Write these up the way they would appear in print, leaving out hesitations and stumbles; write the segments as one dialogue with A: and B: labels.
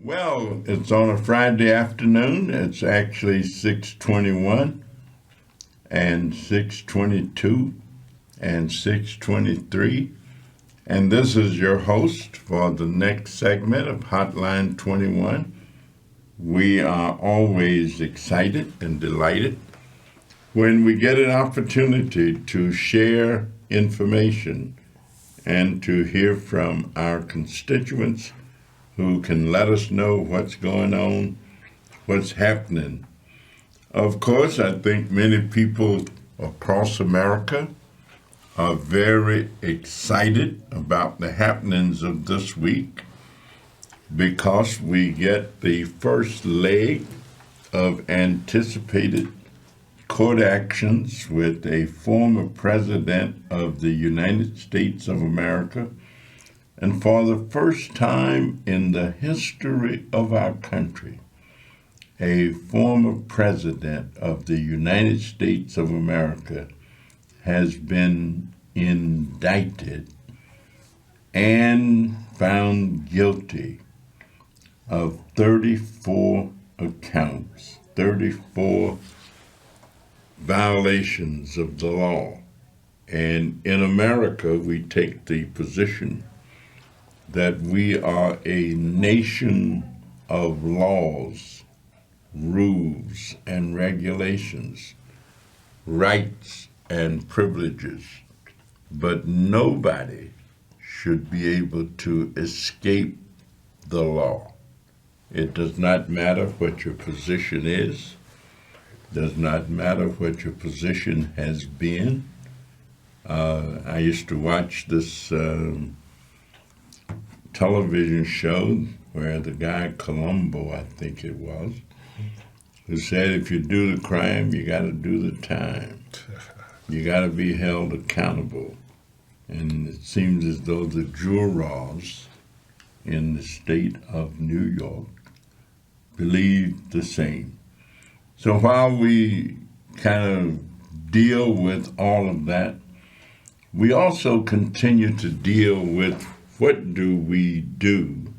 A: Well, it's on a Friday afternoon. It's actually 6:21 and 6:22 and 6:23. And this is your host for the next segment of Hotline 21. We are always excited and delighted when we get an opportunity to share information and to hear from our constituents who can let us know what's going on, what's happening. Of course, I think many people across America are very excited about the happenings of this week because we get the first leg of anticipated court actions with a former president of the United States of America. And for the first time in the history of our country, a former president of the United States of America has been indicted and found guilty of 34 accounts, 34 violations of the law. And in America, we take the position that we are a nation of laws, rules, and regulations, rights and privileges, but nobody should be able to escape the law. It does not matter what your position is, does not matter what your position has been. I used to watch this television show where the guy Columbo, I think it was, who said if you do the crime, you got to do the time. You got to be held accountable. And it seems as though the jurors in the state of New York believe the same. So while we kind of deal with all of that, we also continue to deal with what do we do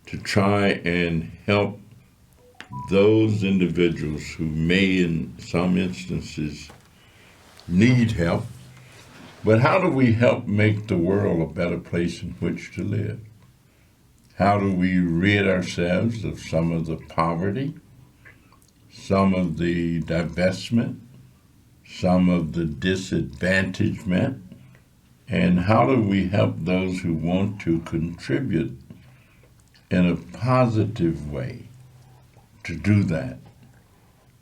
A: to try and help those individuals who may, in some instances, need help, but how do we help make the world a better place in which to live? How do we rid ourselves of some of the poverty, some of the divestment, some of the disadvantagement, and how do we help those who want to contribute in a positive way to do that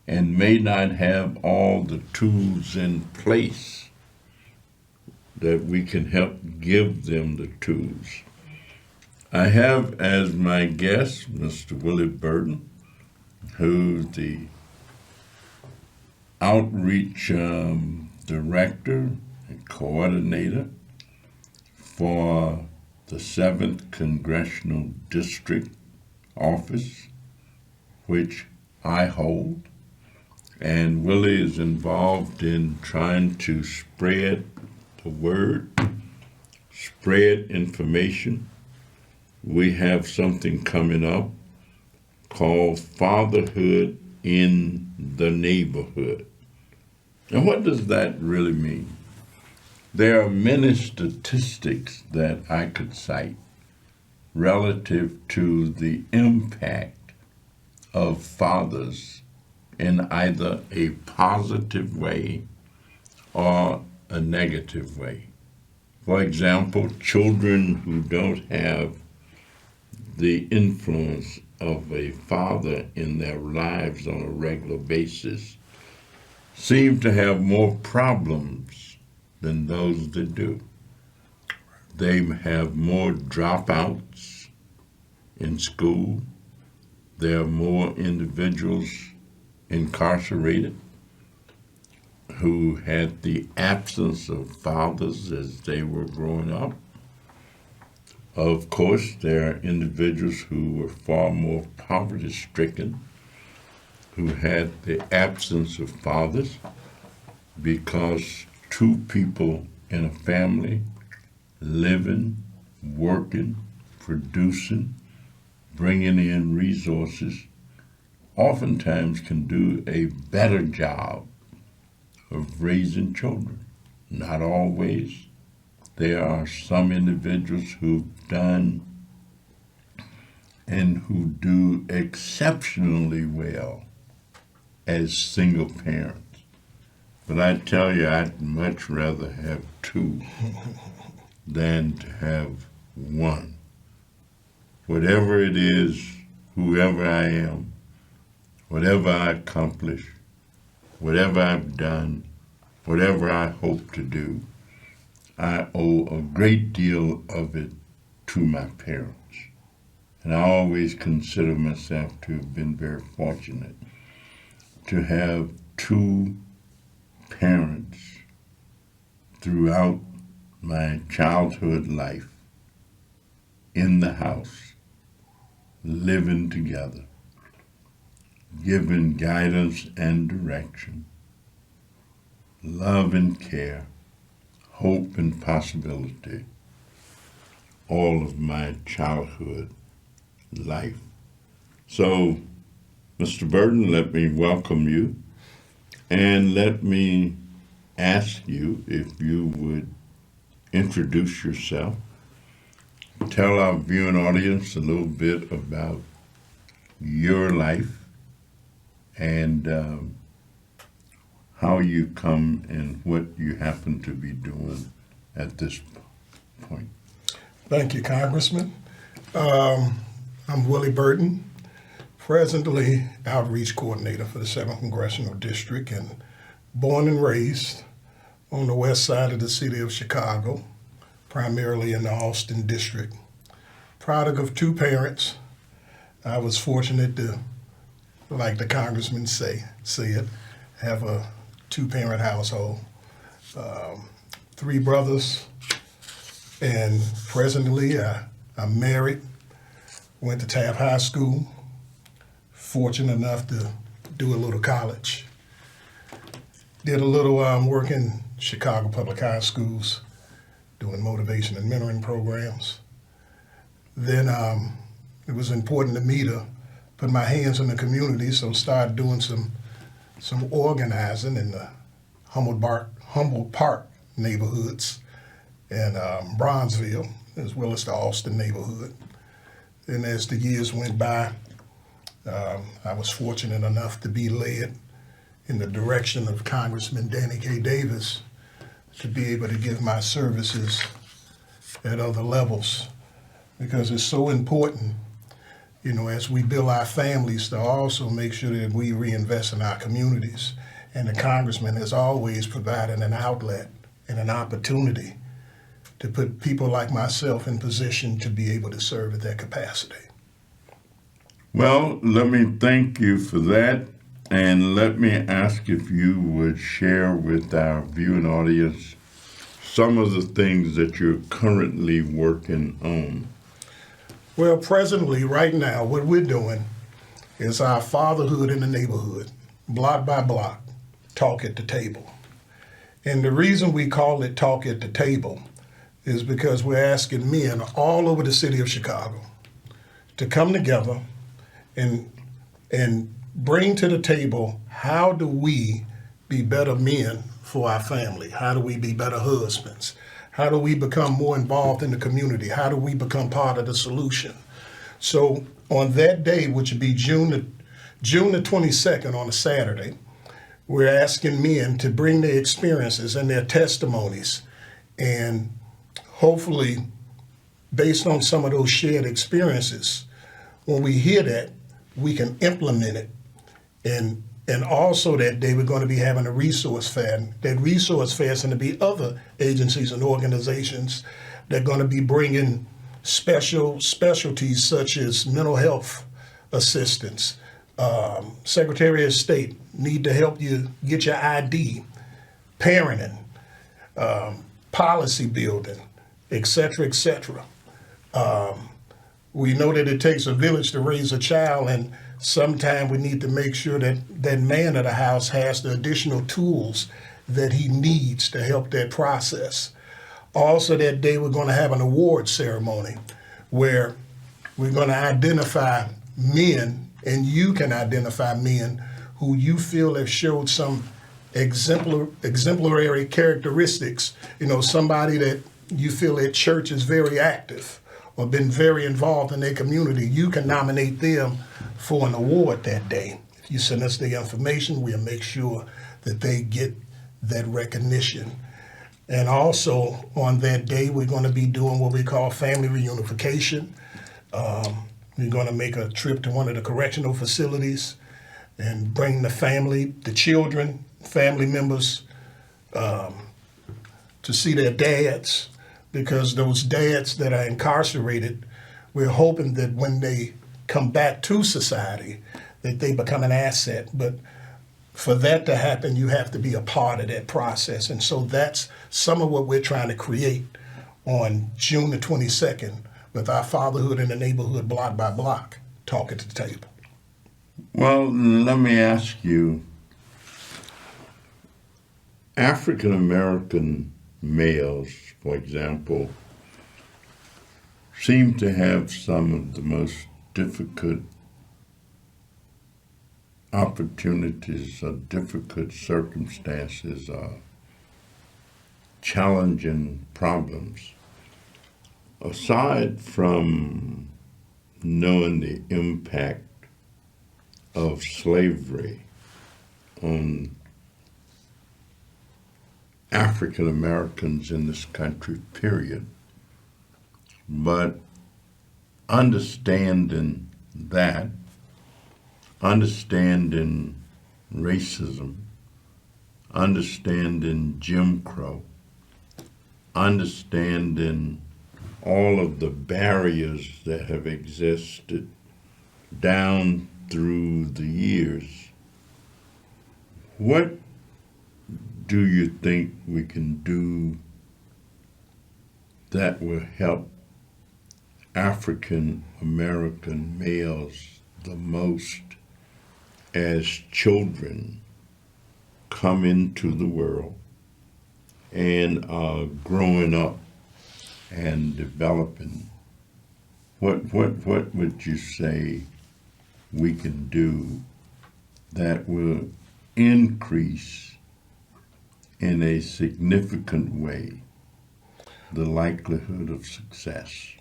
A: and may not have all the tools in place that we can help give them the tools? I have as my guest Mr. Willie Burton, who's the outreach director and coordinator for the 7th Congressional District office, which I hold. And Willie is involved in trying to spread the word, spread information. We have something coming up called Fatherhood in the Neighborhood. And what does that really mean? There are many statistics that I could cite relative to the impact of fathers in either a positive way or a negative way. For example, children who don't have the influence of a father in their lives on a regular basis seem to have more problems than those that do. They have more dropouts in school. There are more individuals incarcerated who had the absence of fathers as they were growing up. Of course, there are individuals who were far more poverty-stricken, who had the absence of fathers because two people in a family living, working, producing, bringing in resources, oftentimes can do a better job of raising children. Not always. There are some individuals who've done and who do exceptionally well as single parents. But I tell you, I'd much rather have two than to have one. Whatever it is, whoever I am, whatever I accomplish, whatever I've done, whatever I hope to do, I owe a great deal of it to my parents. And I always consider myself to have been very fortunate to have two parents throughout my childhood life in the house, living together, giving guidance and direction, love and care, hope and possibility, all of my childhood life. So, Mr. Burton, let me welcome you, and let me ask you if you would introduce yourself, tell our viewing audience a little bit about your life and how you come and what you happen to be doing at this point.
B: Thank you, Congressman. I'm Willie Burton, presently Outreach Coordinator for the 7th Congressional District, and born and raised on the west side of the city of Chicago, primarily in the Austin District. Product of two parents. I was fortunate to, like the Congressman said, have a two-parent household. 3 brothers, and presently I'm married, went to Taft High School, fortunate enough to do a little college. Did a little work in Chicago Public High Schools, doing motivation and mentoring programs. Then it was important to me to put my hands in the community, so started doing some organizing in the Humboldt Park neighborhoods and Bronzeville, as well as the Austin neighborhood. And as the years went by, I was fortunate enough to be led in the direction of Congressman Danny K to be able to give my services at other levels, because it's so important, you know, as we build our families, to also make sure that we reinvest in our communities. And the Congressman has always provided an outlet and an opportunity to put people like myself in position to be able to serve at that capacity.
A: Well, let me thank you for that, and let me ask if you would share with our viewing audience some of the things that you're currently working on.
B: Well, presently, right now, what we're doing is our fatherhood in the neighborhood, block by block, talk at the table. And the reason we call it talk at the table is because we're asking men all over the city of Chicago to come together and bring to the table, how do we be better men for our family? How do we be better husbands? How do we become more involved in the community? How do we become part of the solution? So on that day, which would be June the 22nd, on a Saturday, we're asking men to bring their experiences and their testimonies, and hopefully, based on some of those shared experiences, when we hear that, we can implement it. And also that day, we're going to be having a resource fair. That resource fair is going to be other agencies and organizations that are going to be bringing specialties such as mental health assistance, Secretary of State need to help you get your ID, parenting, policy building, et cetera, et cetera. We know that it takes a village to raise a child, and sometimes we need to make sure that that man of the house has the additional tools that he needs to help that process. Also that day, we're going to have an award ceremony where We're going to identify men, and you can identify men who you feel have showed some exemplary characteristics. Somebody that you feel at church is very active or been very involved in their community. You can nominate them for an award that day. If you send us the information, we'll make sure that they get that recognition. And also on that day, we're going to be doing what we call family reunification. We're going to make a trip to one of the correctional facilities and bring the family, the children, family members to see their dads, because those dads that are incarcerated, we're hoping that when they come back to society, that they become an asset. But for that to happen, you have to be a part of that process. And so that's some of what we're trying to create on June the 22nd with our Fatherhood in the Neighborhood block by block talk at the table.
A: Well, let me ask you, African American males, for example, seem to have some of the most difficult opportunities or difficult circumstances or challenging problems. Aside from knowing the impact of slavery on African Americans in this country, period, but understanding that, understanding racism, understanding Jim Crow, understanding all of the barriers that have existed down through the years, what do you think we can do that will help African American males the most as children come into the world and are growing up and developing? What would you say we can do that will increase in a significant way the likelihood of success?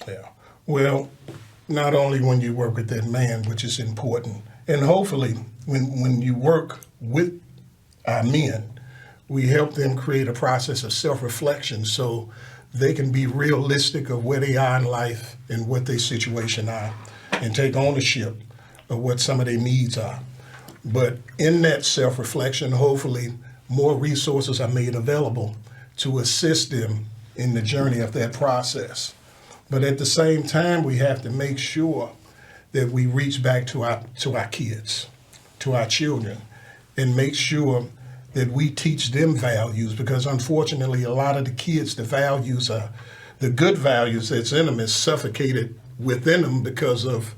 B: Yeah. Well, not only when you work with that man, which is important, and hopefully when you work with our men, we help them create a process of self-reflection so they can be realistic of where they are in life and what their situation are, and take ownership of what some of their needs are. But in that self-reflection, hopefully more resources are made available to assist them in the journey of that process. But at the same time, we have to make sure that we reach back to our kids, to our children, and make sure that we teach them values, because unfortunately a lot of the kids, the values are, the good values that's in them is suffocated within them because of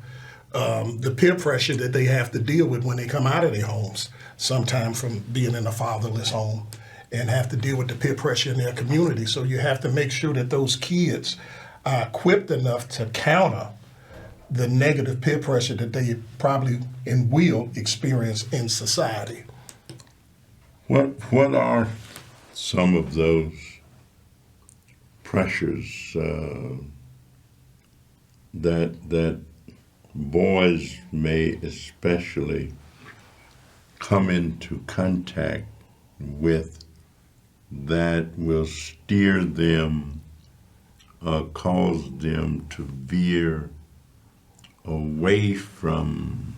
B: the peer pressure that they have to deal with when they come out of their homes, sometimes from being in a fatherless home, and have to deal with the peer pressure in their community. So you have to make sure that those kids are equipped enough to counter the negative peer pressure that they probably and will experience in society.
A: What are some of those pressures that boys may especially come into contact with that will steer them, cause them to veer away from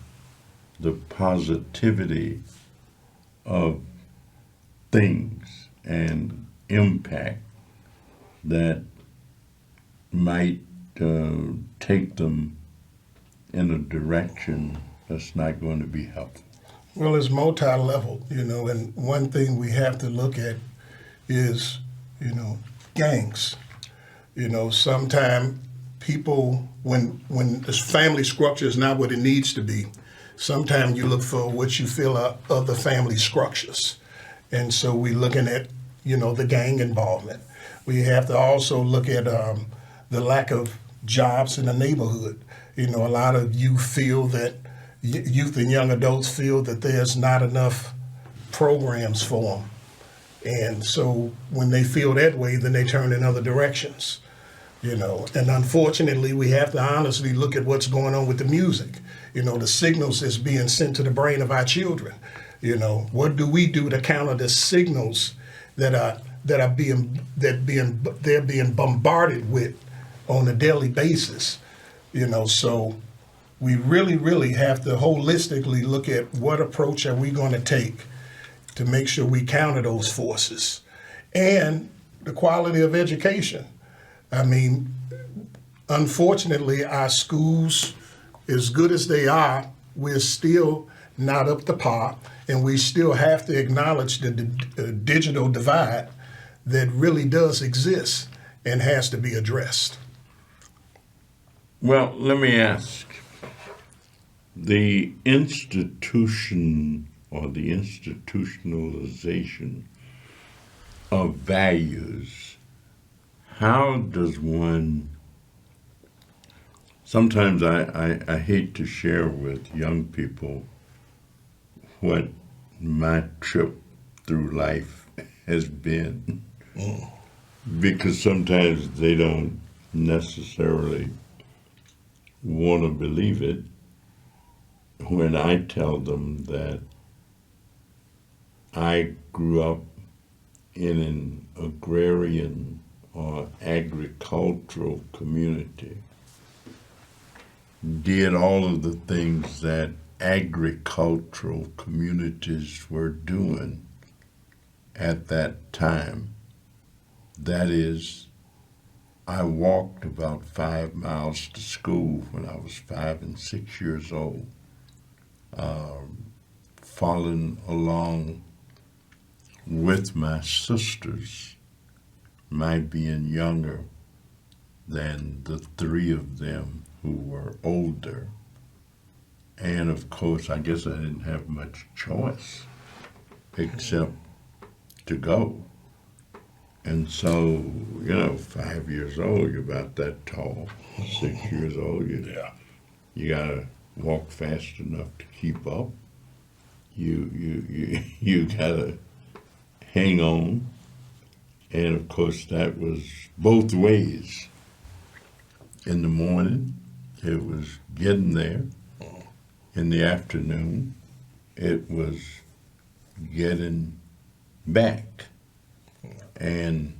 A: the positivity of things and impact that might take them in a direction that's not going to be helpful?
B: Well, it's multi-level, and one thing we have to look at is, gangs. Sometimes people, when this family structure is not what it needs to be, sometimes you look for what you feel are other family structures. And so we're looking at, the gang involvement. We have to also look at the lack of jobs in the neighborhood. You know, a lot of youth and young adults feel that there's not enough programs for them. And so when they feel that way, then they turn in other directions, you know. And unfortunately, we have to honestly look at what's going on with the music, you know, the signals that's being sent to the brain of our children. You know, what do we do to counter the signals that they're being bombarded with on a daily basis? You know, so we really have to holistically look at what approach are we going to take to make sure we counter those forces, and the quality of education. I mean, unfortunately, our schools, as good as they are, we're still not up to par, and we still have to acknowledge the digital divide that really does exist and has to be addressed.
A: Well, let me ask. The institution or the institutionalization of values, how does one, sometimes I hate to share with young people what my trip through life has been, because sometimes they don't necessarily want to believe it when I tell them that I grew up in an agrarian or agricultural community, did all of the things that agricultural communities were doing at that time. That is, I walked about 5 miles to school when I was 5 and 6 years old, following along with my sisters, my being younger than the 3 of them who were older. And of course, I guess I didn't have much choice except to go. And so, 5 years old, you're about that tall. 6 years old, you gotta walk fast enough to keep up. You gotta hang on. And of course, that was both ways. In the morning, it was getting there. In the afternoon, it was getting back. And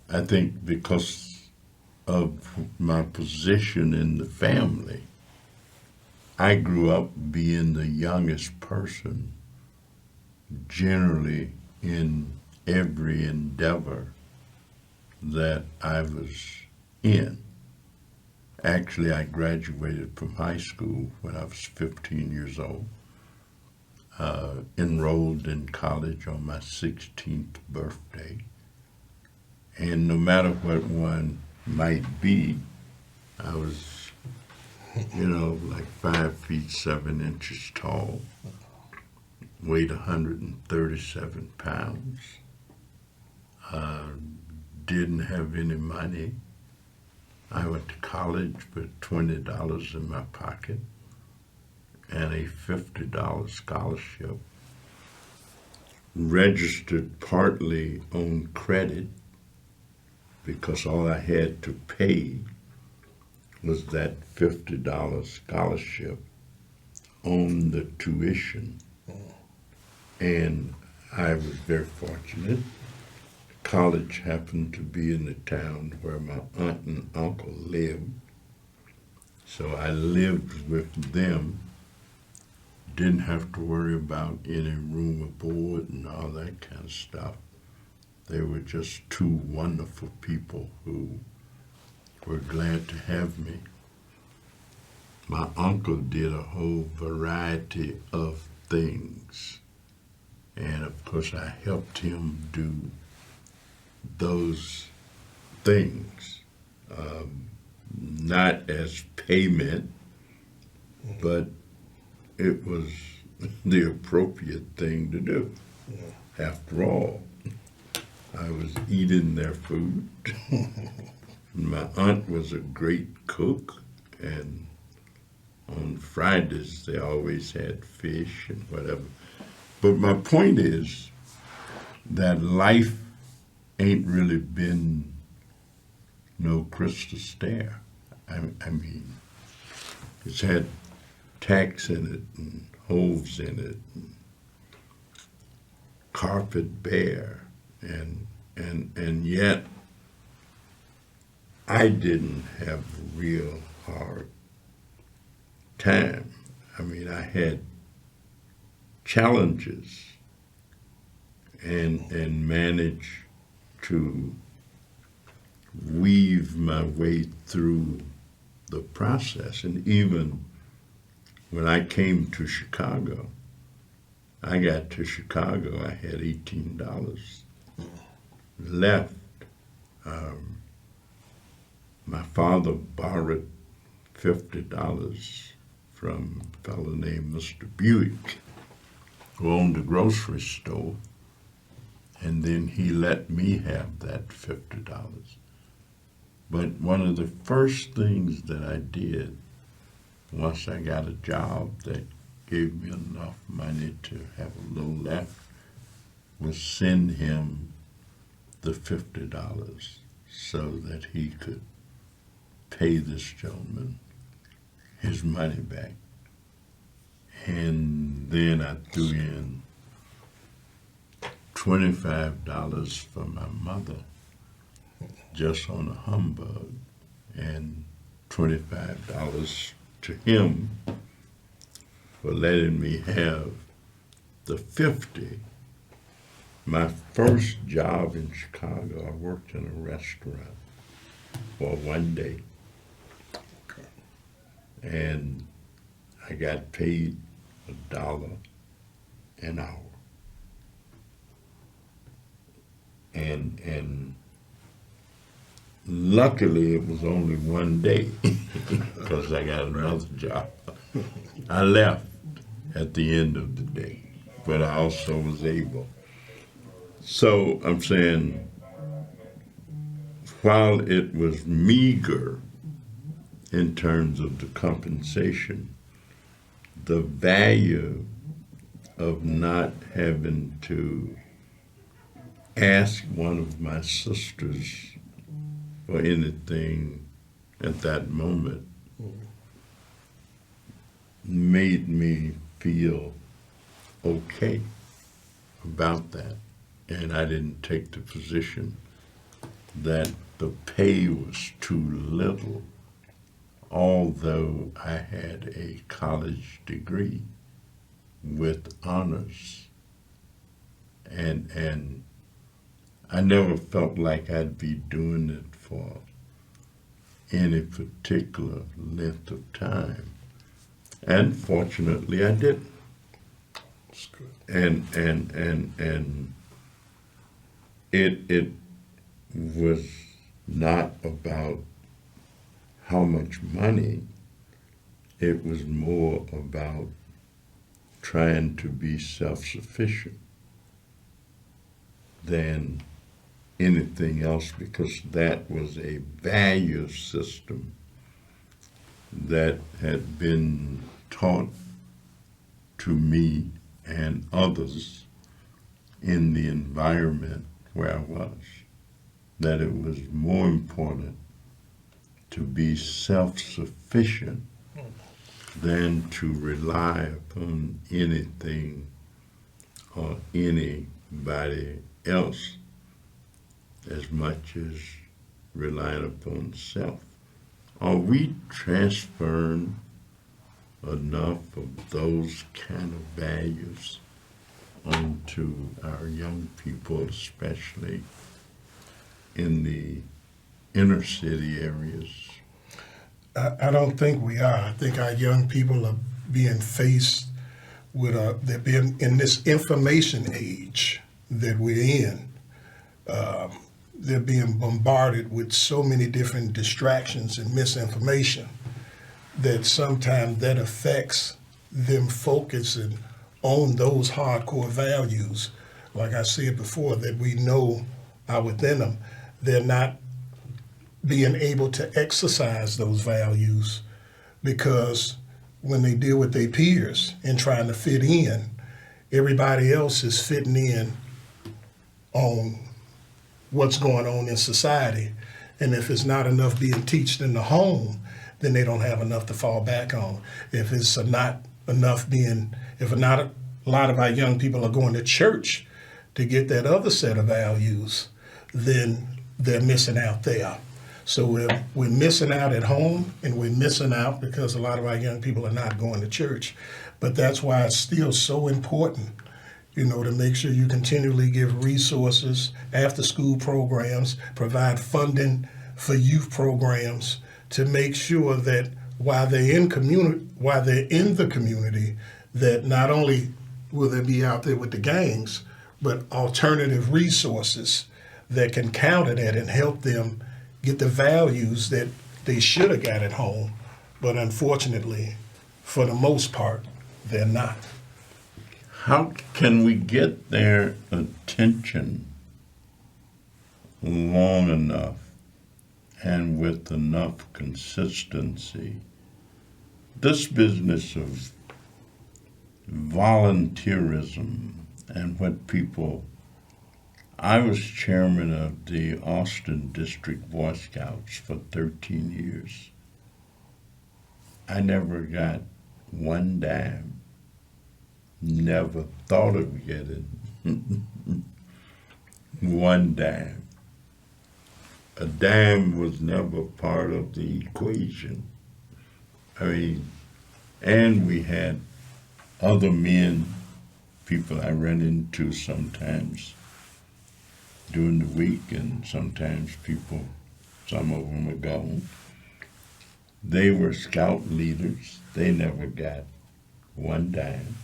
A: I think because of my position in the family, I grew up being the youngest person generally in every endeavor that I was in. Actually, I graduated from high school when I was 15 years old, enrolled in college on my 16th birthday. And no matter what one might be, I was, like 5 feet 7 inches tall, weighed 137 pounds, didn't have any money. I went to college with $20 in my pocket and a $50 scholarship, registered partly on credit because all I had to pay was that $50 scholarship on the tuition. And I was very fortunate. College happened to be in the town where my aunt and uncle lived. So I lived with them, didn't have to worry about any room or board and all that kind of stuff. They were just 2 wonderful people who were glad to have me. My uncle did a whole variety of things. And of course I helped him do those things, not as payment, but it was the appropriate thing to do. After all, I was eating their food. My aunt was a great cook, and on Fridays they always had fish and whatever. But my point is that life ain't really been no crystal stair. I mean, it's had tacks in it and holes in it, and carpet bare, and yet I didn't have a real hard time. I mean, I had challenges and managed to weave my way through the process. And even when I came to Chicago, I got to Chicago, I had $18 left. My father borrowed $50 from a fellow named Mr. Buick, who owned a grocery store, and then he let me have that $50. But one of the first things that I did once I got a job that gave me enough money to have a little left was send him the $50 so that he could pay this gentleman his money back. And then I threw in $25 for my mother just on a humbug, and $25 to him for letting me have the 50. My first job in Chicago, I worked in a restaurant for one day. And I got paid $1 an hour. And luckily it was only one day because I got another job. I left at the end of the day, but I also was able. So I'm saying, while it was meager in terms of the compensation, the value of not having to ask one of my sisters for anything at that moment made me feel okay about that. And I didn't take the position that the pay was too little, although I had a college degree with honors. And I never felt like I'd be doing it for any particular length of time. And fortunately I didn't.
B: That's good.
A: And it was not about how much money, it was more about trying to be self-sufficient than anything else, because that was a value system that had been taught to me and others in the environment where I was, that it was more important to be self-sufficient than to rely upon anything or anybody else as much as relying upon self. Are we transferring enough of those kind of values onto our young people, especially in the inner city areas?
B: I don't think we are. I think our young people are being faced with they're being in this information age that we're in. They're being bombarded with so many different distractions and misinformation that sometimes that affects them focusing on those hardcore values. Like I said before, that we know are within them. They're not being able to exercise those values, because when they deal with their peers and trying to fit in, everybody else is fitting in on what's going on in society. And if it's not enough being taught in the home, then they don't have enough to fall back on. If it's not enough being, if not a lot of our young people are going to church to get that other set of values, then they're missing out there. So we're missing out at home, and we're missing out because a lot of our young people are not going to church. But that's why it's still so important, to make sure you continually give resources, after school programs, provide funding for youth programs to make sure that while they're in the community, that not only will they be out there with the gangs, but alternative resources that can counter that and help them get the values that they should have got at home, but unfortunately, for the most part, they're not.
A: How can we get their attention long enough and with enough consistency? This business of volunteerism and what people, I was chairman of the Austin District Boy Scouts for 13 years. I never got one dime. Never thought of getting one dime. A dime was never part of the equation. And we had other men, people I run into sometimes during the week, and sometimes people, some of them are gone. They were scout leaders. They never got one dime.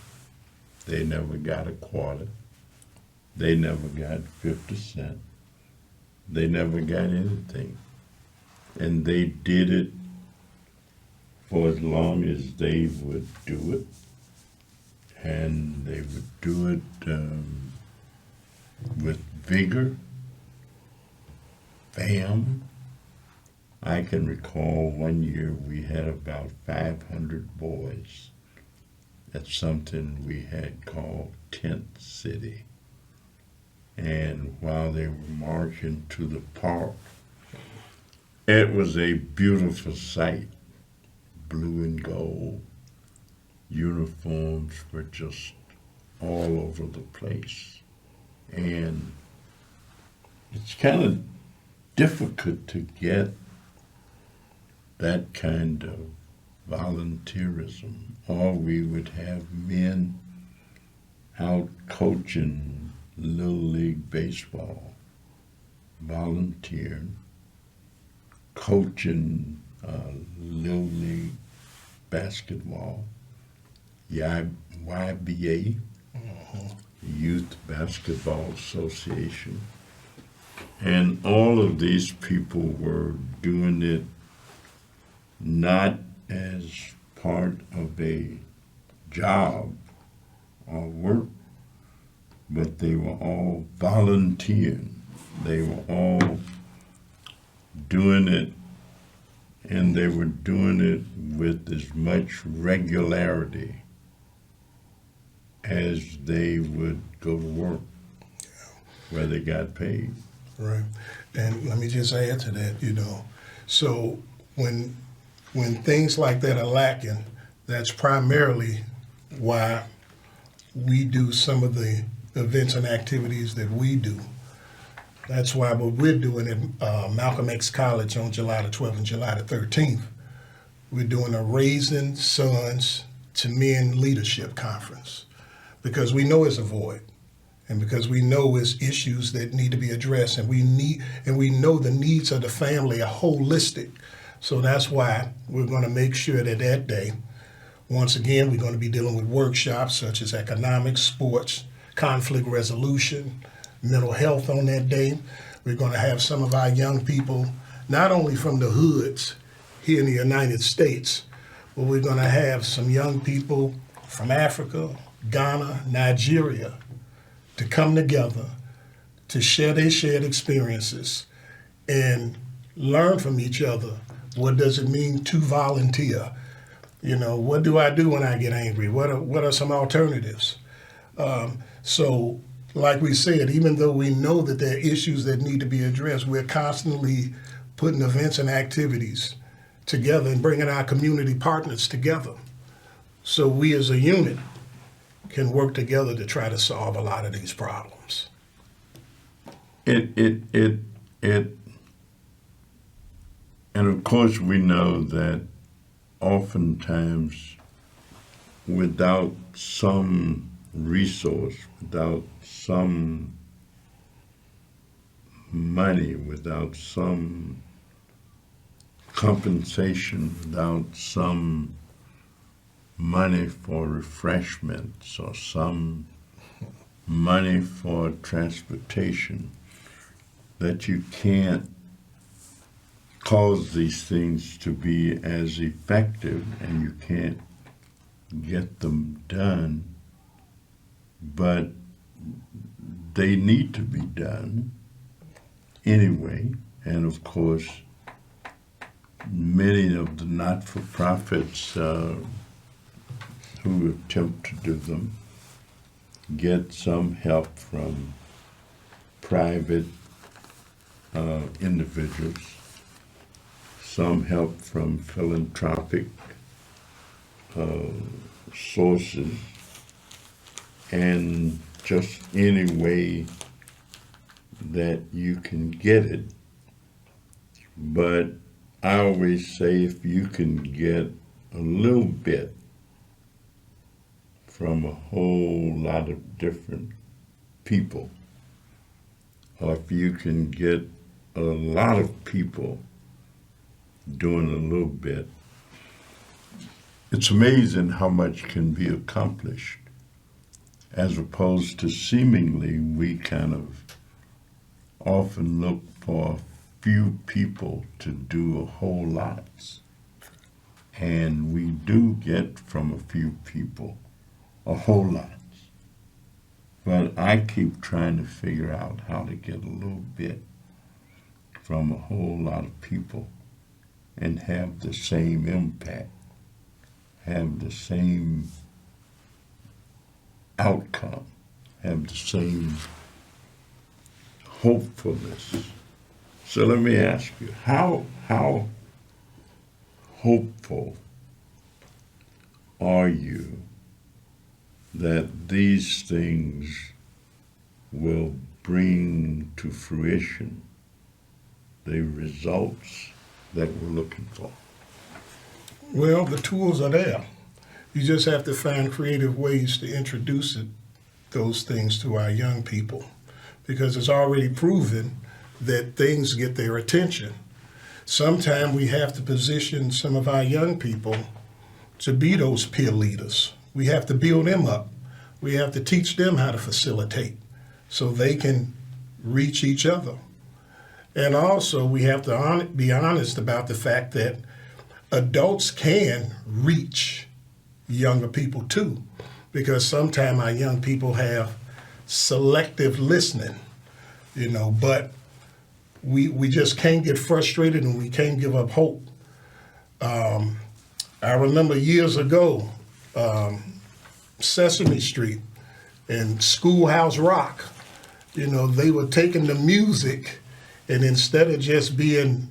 A: They never got a quarter. They never got 50 cents. They never got anything. And they did it for as long as they would do it. And they would do it with vigor, vim. I can recall one year we had about 500 boys at something we had called Tent City. And while they were marching to the park, it was a beautiful sight. Blue and gold. Uniforms were just all over the place. And it's kind of difficult to get that kind of volunteerism. Or we would have men out coaching Little League baseball, volunteering, coaching Little League basketball, YBA, Youth Basketball Association. And all of these people were doing it not as part of a job or work, but they were all volunteering. They were all doing it, and they were doing it with as much regularity as they would go to work, where they got paid.
B: Right. And let me just add to that, so when things like that are lacking, that's primarily why we do some of the events and activities that we do. That's why what we're doing at Malcolm X College on July the 12th and July the 13th, we're doing a Raising Sons to Men Leadership Conference, because we know it's a void, and because we know it's issues that need to be addressed, and we know the needs of the family are holistic. So that's why we're going to make sure that day, once again, we're going to be dealing with workshops such as economics, sports, conflict resolution, mental health on that day. We're going to have some of our young people, not only from the hoods here in the United States, but we're going to have some young people from Africa, Ghana, Nigeria, to come together to share their shared experiences and learn from each other. What does it mean to volunteer? What do I do when I get angry? What are some alternatives? So, like we said, even though we know that there are issues that need to be addressed, we're constantly putting events and activities together and bringing our community partners together. So we as a unit can work together to try to solve a lot of these problems.
A: And of course we know that oftentimes without some resource, without some money, without some compensation, without some money for refreshments or some money for transportation, that you can't cause these things to be as effective and you can't get them done, but they need to be done anyway. And of course, many of the not-for-profits who attempt to do them get some help from private individuals, some help from philanthropic sources, and just any way that you can get it. But I always say if you can get a little bit from a whole lot of different people, or if you can get a lot of people doing a little bit, it's amazing how much can be accomplished, as opposed to seemingly we kind of often look for a few people to do a whole lot. And we do get from a few people a whole lot. But I keep trying to figure out how to get a little bit from a whole lot of people and have the same impact, have the same outcome, have the same hopefulness. So let me ask you, how hopeful are you that these things will bring to fruition the results that we're looking for?
B: Well, the tools are there. You just have to find creative ways to introduce those things to our young people, because it's already proven that things get their attention. Sometimes we have to position some of our young people to be those peer leaders. We have to build them up. We have to teach them how to facilitate so they can reach each other. And also we have to be honest about the fact that adults can reach younger people too, because sometimes our young people have selective listening, but we just can't get frustrated and we can't give up hope. I remember years ago, Sesame Street and Schoolhouse Rock, they were taking the music, and instead of just being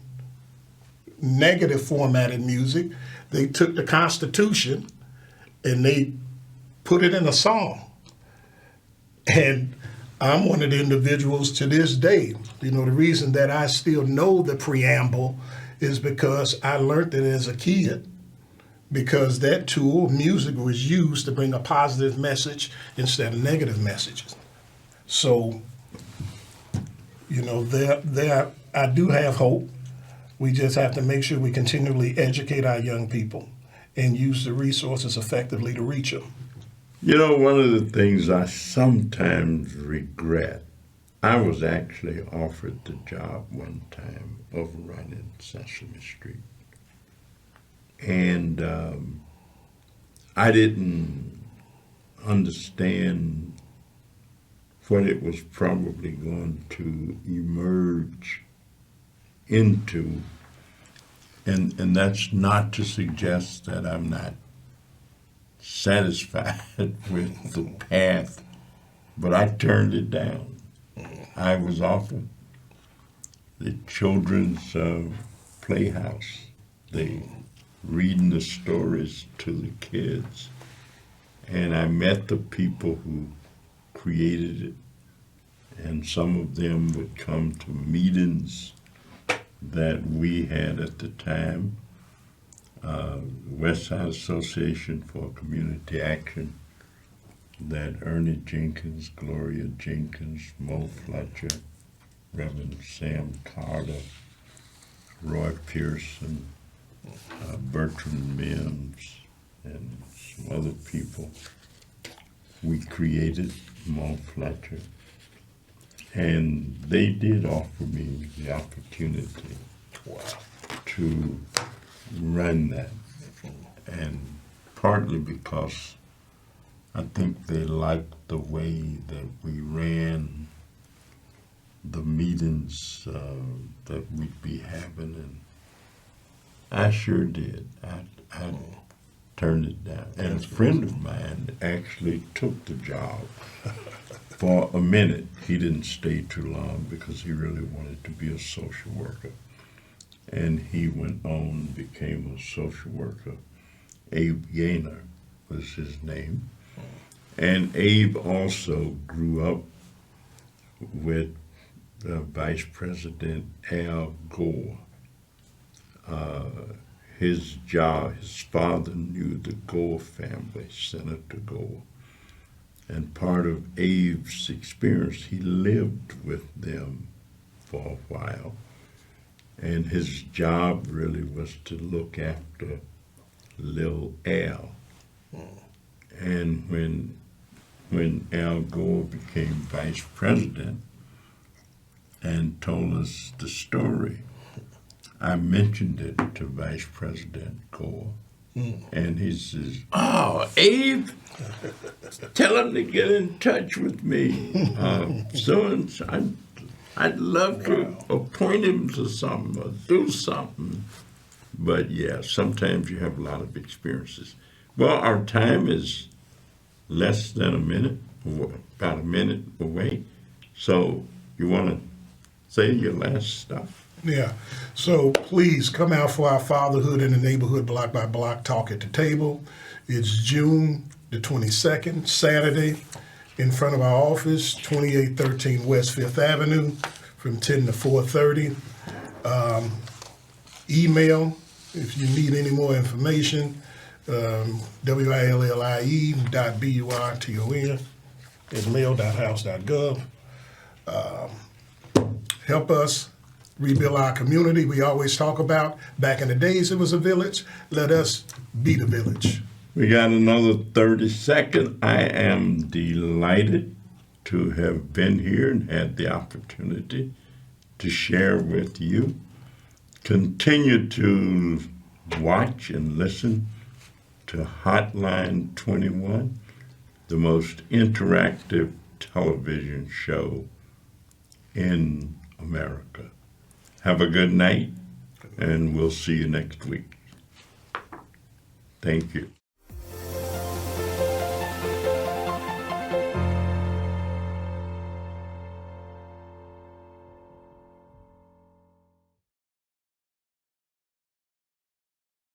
B: negative formatted music, they took the Constitution and they put it in a song. And I'm one of the individuals to this day, the reason that I still know the preamble is because I learned it as a kid, because that tool, music, was used to bring a positive message instead of negative messages. So, there I do have hope. We just have to make sure we continually educate our young people and use the resources effectively to reach them.
A: One of the things I sometimes regret, I was actually offered the job one time of running Sesame Street. And I didn't understand what it was probably going to emerge into, and that's not to suggest that I'm not satisfied with the path, but I turned it down. I was offered the children's playhouse, they reading the stories to the kids, and I met the people who created it, and some of them would come to meetings that we had at the time, West Side Association for Community Action, that Ernie Jenkins, Gloria Jenkins, Mo Fletcher, Reverend Sam Carter, Roy Pearson, Bertrand Mims, and some other people. We created Mo Fletcher, and they did offer me the opportunity to run that, and partly because I think they liked the way that we ran the meetings that we'd be having, and I sure did. I turned it down. And a friend of mine actually took the job for a minute. He didn't stay too long because he really wanted to be a social worker. And he went on and became a social worker. Abe Gaynor was his name. And Abe also grew up with Vice President Al Gore. His father knew the Gore family, Senator Gore. And part of Abe's experience, he lived with them for a while. And his job really was to look after Lil Al. And when Al Gore became vice president and told us the story, I mentioned it to Vice President Gore, and he says, "Oh, Abe, tell him to get in touch with me. I'd love to appoint him to something or do something." But yeah, sometimes you have a lot of experiences. Well, our time is less than a minute, about a minute away. So you want to say your last stuff?
B: Yeah. So please come out for our Fatherhood in the Neighborhood Block by Block Talk at the Table. It's June the 22nd, Saturday, in front of our office, 2813 West 5th Avenue, from 10 to 4:30. Email if you need any more information, willie.burton@mail.house.gov. Help us rebuild our community. We always talk about back in the days it was a village. Let us be the village.
A: We got another 30 seconds. I am delighted to have been here and had the opportunity to share with you. Continue to watch and listen to Hotline 21, the most interactive television show in America. Have a good night, and we'll see you next week. Thank you.